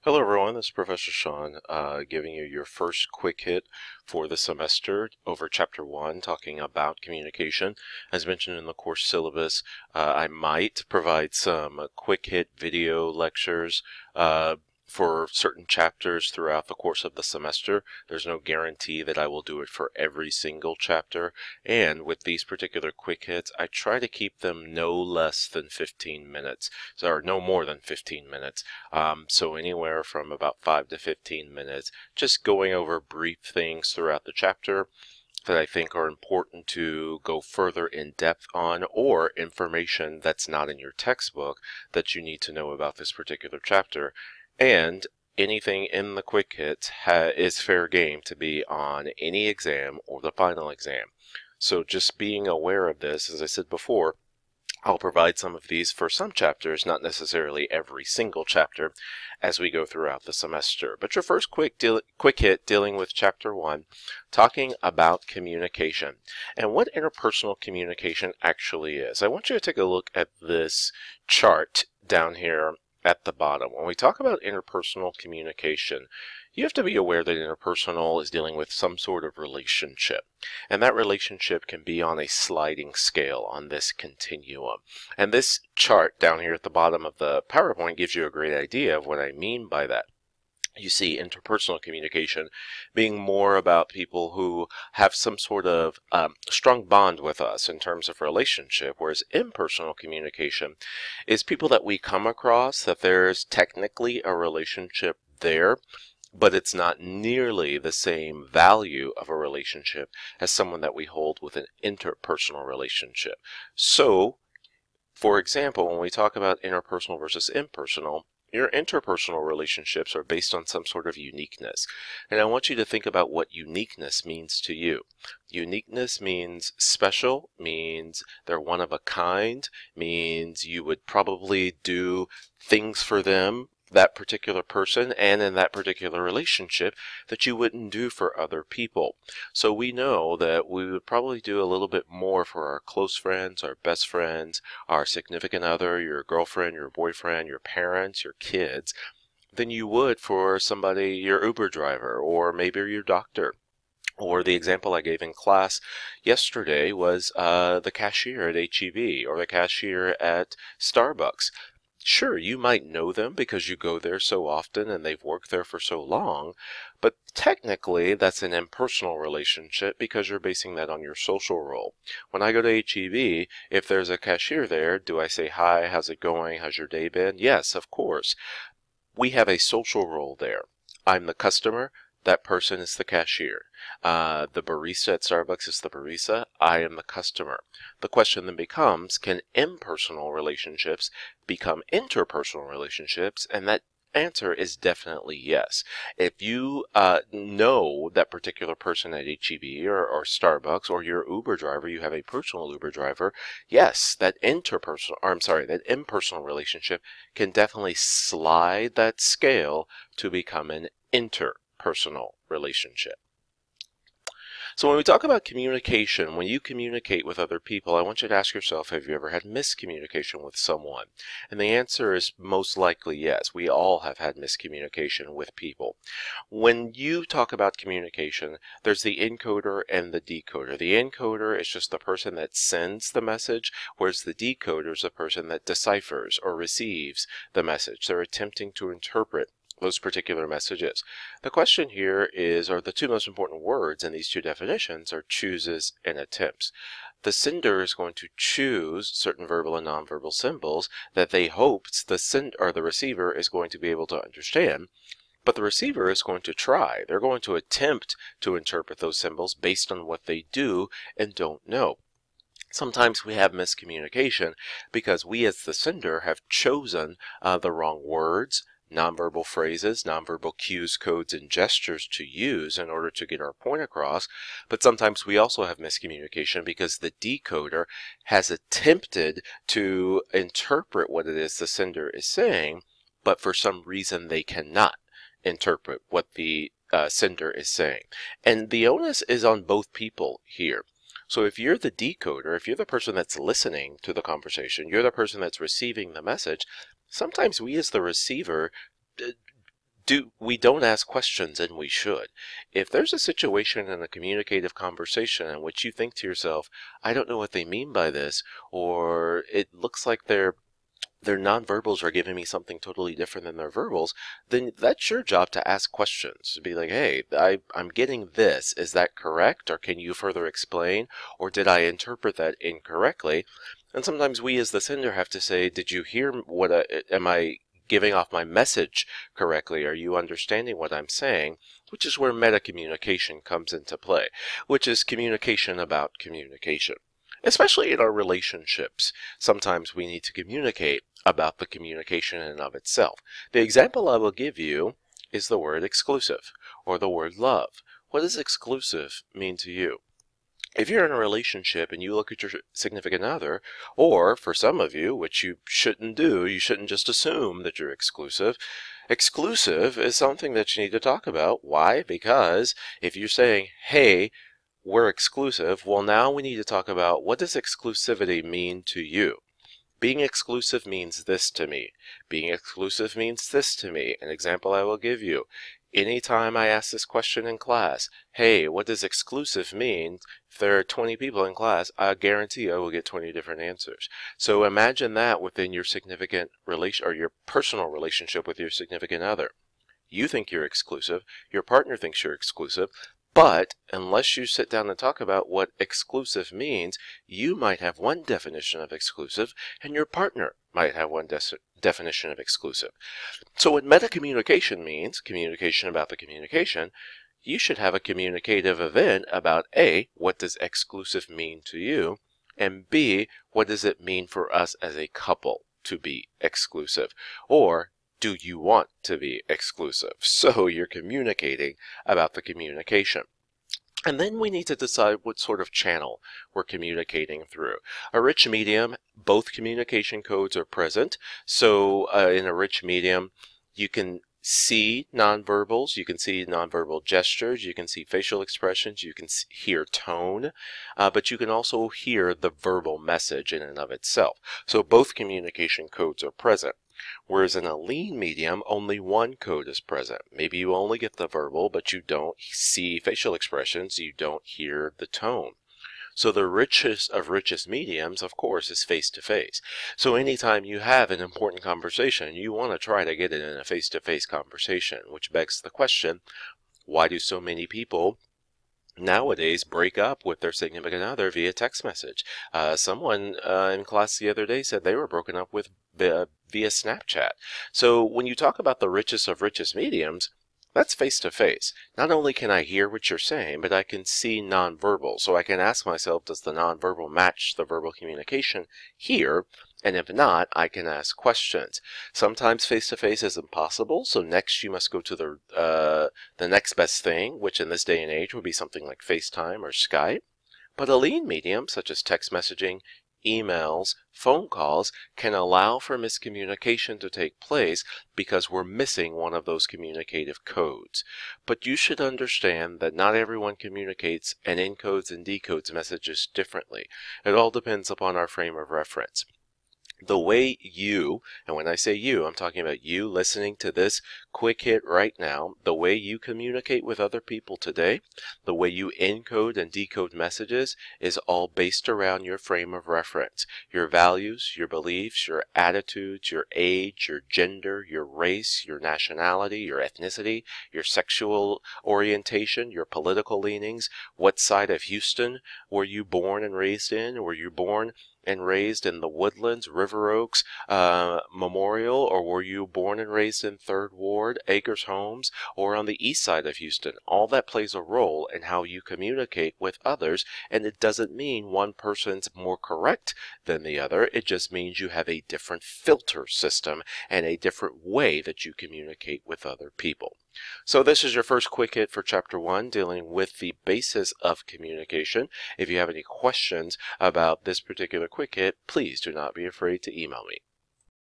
Hello everyone, this is Professor Sean giving you your first quick hit for the semester over Chapter 1, talking about communication. As mentioned in the course syllabus, I might provide some quick hit video lectures for certain chapters throughout the course of the semester. There's no guarantee that I will do it for every single chapter, and with these particular quick hits, I try to keep them no less than 15 minutes, or no more than 15 minutes. So anywhere from about 5 to 15 minutes, just going over brief things throughout the chapter that I think are important to go further in depth on, or information that's not in your textbook that you need to know about this particular chapter. And anything in the quick hits is fair game to be on any exam or the final exam. So just being aware of this, as I said before, I'll provide some of these for some chapters, not necessarily every single chapter, as we go throughout the semester. But your first quick hit dealing with Chapter 1, talking about communication and what interpersonal communication actually is. I want you to take a look at this chart down here at the bottom. When we talk about interpersonal communication, you have to be aware that interpersonal is dealing with some sort of relationship. And that relationship can be on a sliding scale on this continuum. And this chart down here at the bottom of the PowerPoint gives you a great idea of what I mean by that. You see interpersonal communication being more about people who have some sort of strong bond with us in terms of relationship, whereas impersonal communication is people that we come across that there's technically a relationship there, but it's not nearly the same value of a relationship as someone that we hold with an interpersonal relationship. So, for example, when we talk about interpersonal versus impersonal, your interpersonal relationships are based on some sort of uniqueness. And I want you to think about what uniqueness means to you. Uniqueness means special, means they're one of a kind, means you would probably do things for them, that particular person, and in that particular relationship that you wouldn't do for other people. So we know that we would probably do a little bit more for our close friends, our best friends, our significant other, your girlfriend, your boyfriend, your parents, your kids, than you would for somebody, your Uber driver, or maybe your doctor. Or the example I gave in class yesterday was the cashier at HEB or the cashier at Starbucks. Sure, you might know them because you go there so often and they've worked there for so long, but technically that's an impersonal relationship because you're basing that on your social role. When I go to HEB, if there's a cashier there, do I say, "Hi, how's it going? How's your day been?" Yes, of course. We have a social role there. I'm the customer. That person is the cashier. The barista at Starbucks is the barista. I am the customer. The question then becomes, can impersonal relationships become interpersonal relationships? And that answer is definitely yes. If you know that particular person at HEB or Starbucks, or your Uber driver, you have a personal Uber driver, yes, that impersonal relationship can definitely slide that scale to become an interpersonal relationship. So when we talk about communication, when you communicate with other people, I want you to ask yourself, have you ever had miscommunication with someone? And the answer is most likely yes. We all have had miscommunication with people. When you talk about communication, there's the encoder and the decoder. The encoder is just the person that sends the message, whereas the decoder is the person that deciphers or receives the message. They're attempting to interpret those particular messages. The question here is, or the two most important words in these two definitions are chooses and attempts. The sender is going to choose certain verbal and nonverbal symbols that they hope the receiver is going to be able to understand, but the receiver is going to try. They're going to attempt to interpret those symbols based on what they do and don't know. Sometimes we have miscommunication because we as the sender have chosen the wrong words, nonverbal phrases, nonverbal cues, codes, and gestures to use in order to get our point across. But sometimes we also have miscommunication because the decoder has attempted to interpret what it is the sender is saying, but for some reason they cannot interpret what the sender is saying. And the onus is on both people here. So if you're the decoder, if you're the person that's listening to the conversation, you're the person that's receiving the message, sometimes we as the receiver We don't ask questions, and we should. If there's a situation in a communicative conversation in which you think to yourself, I don't know what they mean by this, or it looks like their nonverbals are giving me something totally different than their verbals, then that's your job to ask questions. To be like, hey, I'm getting this. Is that correct? Or can you further explain? Or did I interpret that incorrectly? And sometimes we as the sender have to say, did you hear am I giving off my message correctly? Are you understanding what I'm saying? Which is where meta-communication comes into play, which is communication about communication. Especially in our relationships, sometimes we need to communicate about the communication in and of itself. The example I will give you is the word exclusive, or the word love. What does exclusive mean to you? If you're in a relationship and you look at your significant other, or for some of you, which you shouldn't do, you shouldn't just assume that you're exclusive. Exclusive is something that you need to talk about. Why? Because if you're saying, hey, we're exclusive, well, now we need to talk about, what does exclusivity mean to you? Being exclusive means this to me. Being exclusive means this to me. An example I will give you. Anytime I ask this question in class, hey, what does exclusive mean? If there are 20 people in class, I guarantee I will get 20 different answers. So imagine that within your significant relation, or your personal relationship with your significant other. You think you're exclusive, your partner thinks you're exclusive, but unless you sit down and talk about what exclusive means, you might have one definition of exclusive, and your partner might have one definition of exclusive. So what meta-communication means, communication about the communication, you should have a communicative event about A, what does exclusive mean to you, and B, what does it mean for us as a couple to be exclusive, or do you want to be exclusive? So you're communicating about the communication. And then we need to decide what sort of channel we're communicating through. A rich medium, both communication codes are present. So in a rich medium, you can see nonverbals, you can see nonverbal gestures, you can see facial expressions, you can hear tone, but you can also hear the verbal message in and of itself. So both communication codes are present. Whereas in a lean medium, only one code is present. Maybe you only get the verbal, but you don't see facial expressions, you don't hear the tone. So the richest of richest mediums, of course, is face-to-face. So anytime you have an important conversation, you want to try to get it in a face-to-face conversation, which begs the question, why do so many people nowadays break up with their significant other via text message? Someone in class the other day said they were broken up with via Snapchat. So when you talk about the richest of richest mediums, that's face-to-face. Not only can I hear what you're saying, but I can see nonverbal. So I can ask myself, does the nonverbal match the verbal communication here? And if not, I can ask questions. Sometimes face-to-face is impossible, so next you must go to the next best thing, which in this day and age would be something like FaceTime or Skype. But a lean medium, such as text messaging, emails, phone calls, can allow for miscommunication to take place because we're missing one of those communicative codes. But you should understand that not everyone communicates and encodes and decodes messages differently. It all depends upon our frame of reference. The way you, and when I say you, I'm talking about you listening to this quick hit right now, the way you communicate with other people today, the way you encode and decode messages is all based around your frame of reference. Your values, your beliefs, your attitudes, your age, your gender, your race, your nationality, your ethnicity, your sexual orientation, your political leanings, what side of Houston were you born and raised in? Were you born and raised in the Woodlands, River Oaks, Memorial, or were you born and raised in 3rd Ward, Acres Homes, or on the east side of Houston? All that plays a role in how you communicate with others, and it doesn't mean one person's more correct than the other. It just means you have a different filter system and a different way that you communicate with other people. So this is your first quick hit for Chapter 1, dealing with the basis of communication. If you have any questions about this particular quick hit, please do not be afraid to email me.